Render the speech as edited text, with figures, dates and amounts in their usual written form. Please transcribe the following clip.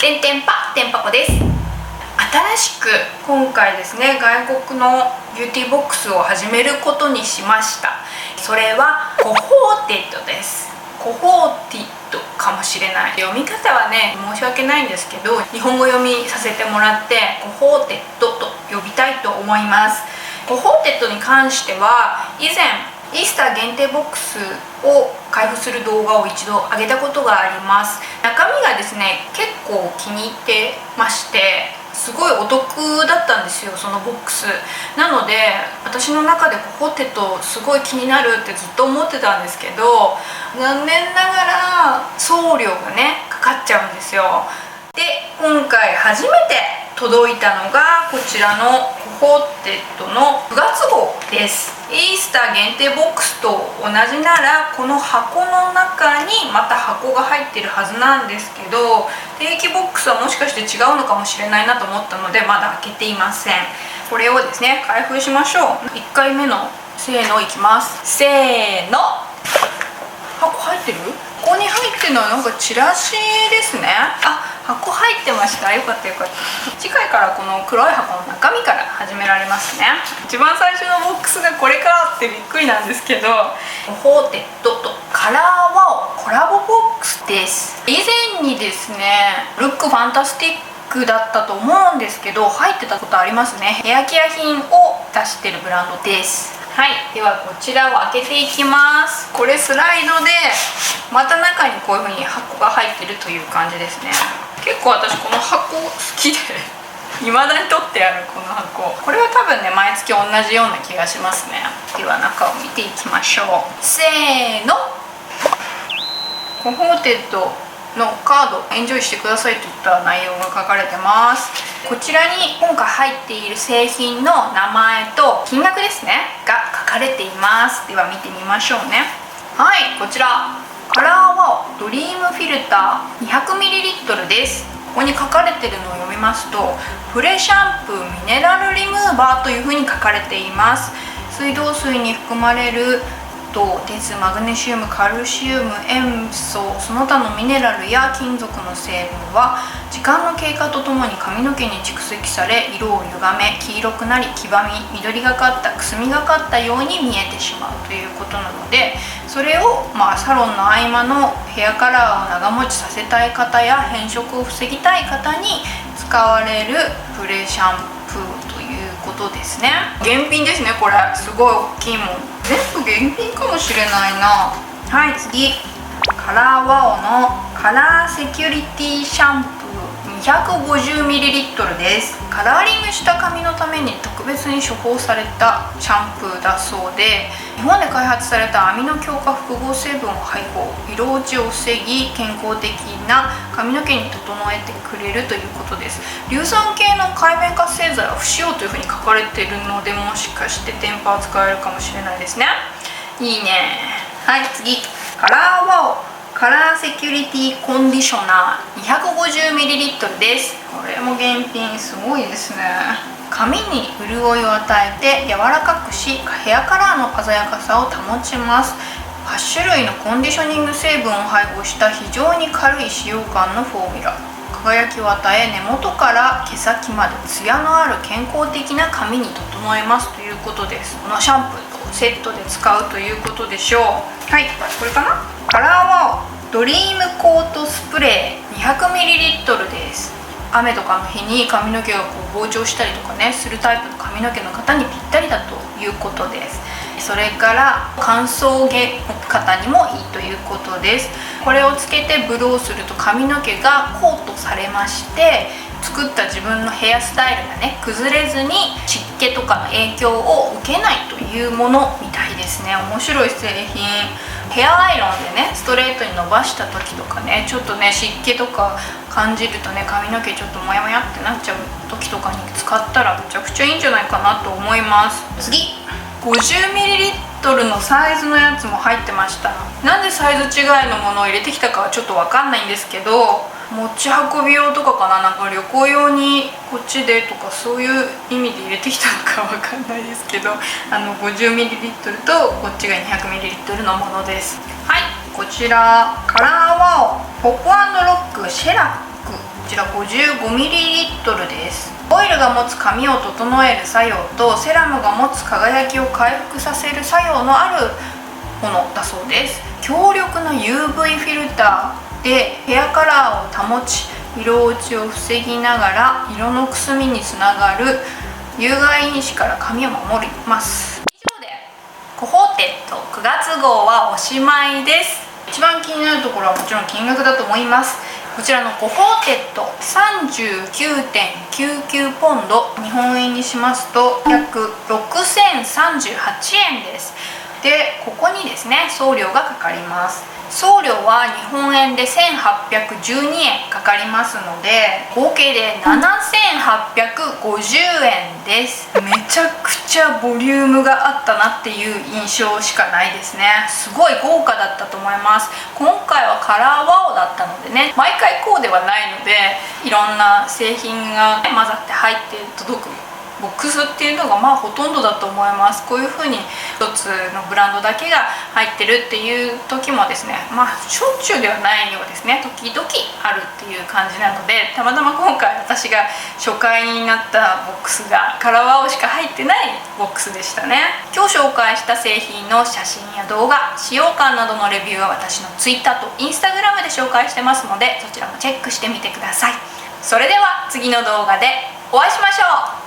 てんてんぱてんぱこです。新しく今回ですね、外国のビューティーボックスを始めることにしました。それはコホーテッドです。コホーティッドかもしれない。読み方はね、申し訳ないんですけど、日本語読みさせてもらってコホーテッドと呼びたいと思います。コホーテッドに関しては以前イースター限定ボックスを開封する動画を一度上げたことがあります。中身がですね、結構気に入ってまして、すごいお得だったんですよ、そのボックス。なので私の中でコホテッドすごい気になるってずっと思ってたんですけど、残念ながら送料がねかかっちゃうんですよ。で、今回初めて届いたのがこちらのコホテッドの9月号です。イースター限定ボックスと同じならこの箱の中にまた箱が入ってるはずなんですけど、定期ボックスはもしかして違うのかもしれないなと思ったのでまだ開けていません。これをですね開封しましょう。1回目のせーのいきます。せーの。箱入ってる？ここに入ってるのはなんかチラシですね。箱入ってました。よかったよかった。次回からこの黒い箱の中身から始められますね。一番最初のボックスがこれかってびっくりなんですけど、コホーテッドとカラーワオコラボボックスです。以前にですね、ルックファンタスティックだったと思うんですけど、入ってたことありますね。ヘアケア品を出してるブランドです。はい、ではこちらを開けていきます。これスライドでまた中にこういう風に箱が入ってるという感じですね。結構私この箱好きで未だに取ってあるこの箱。これは多分ね毎月同じような気がしますね。では中を見ていきましょう。せーの。コホーテッドのカードエンジョイしてくださいといった内容が書かれてます。こちらに今回入っている製品の名前と金額ですねが書かれています。では見てみましょうね。はい、こちらカラーワオドリームフィルター 200ml です。ここに書かれているのを読みますと、プレシャンプーミネラルリムーバーというふうに書かれています。水道水に含まれる鉄、マグネシウム、カルシウム、塩素、その他のミネラルや金属の成分は時間の経過とともに髪の毛に蓄積され、色を歪め黄色くなり黄ばみ、緑がかったくすみがかったように見えてしまうということなので、それをサロンの合間のヘアカラーを長持ちさせたい方や変色を防ぎたい方に使われるプレシャンプーということですね。現品ですね。これすごい大きいもん。全部現品かもしれないな。はい、次カラーワオのカラーセキュリティシャンプー 250ml です。カラーリングした髪のために特別に処方されたシャンプーだそうで、日本で開発されたアミノ強化複合成分を配合、色落ちを防ぎ健康的な髪の毛に整えてくれるということです。硫酸系の界面活性剤は不使用というふうに書かれているので、もしかしてテンパー使えるかもしれないですね。いいね。はい、次カラーワオカラーセキュリティコンディショナー 250ml です。これも現品すごいですね。髪に潤いを与えて柔らかくし、ヘアカラーの鮮やかさを保ちます。8種類のコンディショニング成分を配合した非常に軽い使用感のフォーミュラ、輝きを与え根元から毛先までツヤのある健康的な髪に整えますということです。このシャンプーとセットで使うということでしょう。はい、これかな。カラーワオドリームコートスプレー 200ml です。雨とかの日に髪の毛が膨張したりとかねするタイプの髪の毛の方にぴったりだということです。それから乾燥毛の方にもいいということです。これをつけてブローすると髪の毛がコートされまして、作った自分のヘアスタイルがね崩れずに湿気とかの影響を受けないというものみたいですね。面白い製品。ヘアアイロンでねストレートに伸ばした時とかね、ちょっとね湿気とか感じるとね髪の毛ちょっとモヤモヤってなっちゃう時とかに使ったらめちゃくちゃいいんじゃないかなと思います。次 50ml のサイズのやつも入ってました。なんでサイズ違いのものを入れてきたかはちょっと分かんないんですけど、持ち運び用とかかな、なんか旅行用にこっちでとかそういう意味で入れてきたのかわかんないですけど、50ml とこっちが 200ml のものです。はい、こちらカラーワオポップ&ロックシェラックこちら 55ml です。オイルが持つ髪を整える作用とセラムが持つ輝きを回復させる作用のあるものだそうです。強力な UV フィルターでヘアカラーを保ち、色落ちを防ぎながら色のくすみにつながる有害因子から髪を守ります。以上でコホーテット9月号はおしまいです。一番気になるところはもちろん金額だと思います。こちらのコホーテット 39.99 ポンド、日本円にしますと約6038円です。で、ここにですね、送料がかかります。送料は日本円で1812円かかりますので、合計で7850円です。めちゃくちゃボリュームがあったなっていう印象しかないですね。すごい豪華だったと思います。今回はカラーワオだったのでね、毎回こうではないので、いろんな製品が混ざって入って届くボックスっていうのがほとんどだと思います。こういう風に一つのブランドだけが入ってるっていう時もですね、しょっちゅうではないようですね、時々あるっていう感じなので、たまたま今回私が初回になったボックスがカラーワオしか入ってないボックスでしたね。今日紹介した製品の写真や動画、使用感などのレビューは私の Twitter と Instagram で紹介してますので、そちらもチェックしてみてください。それでは次の動画でお会いしましょう。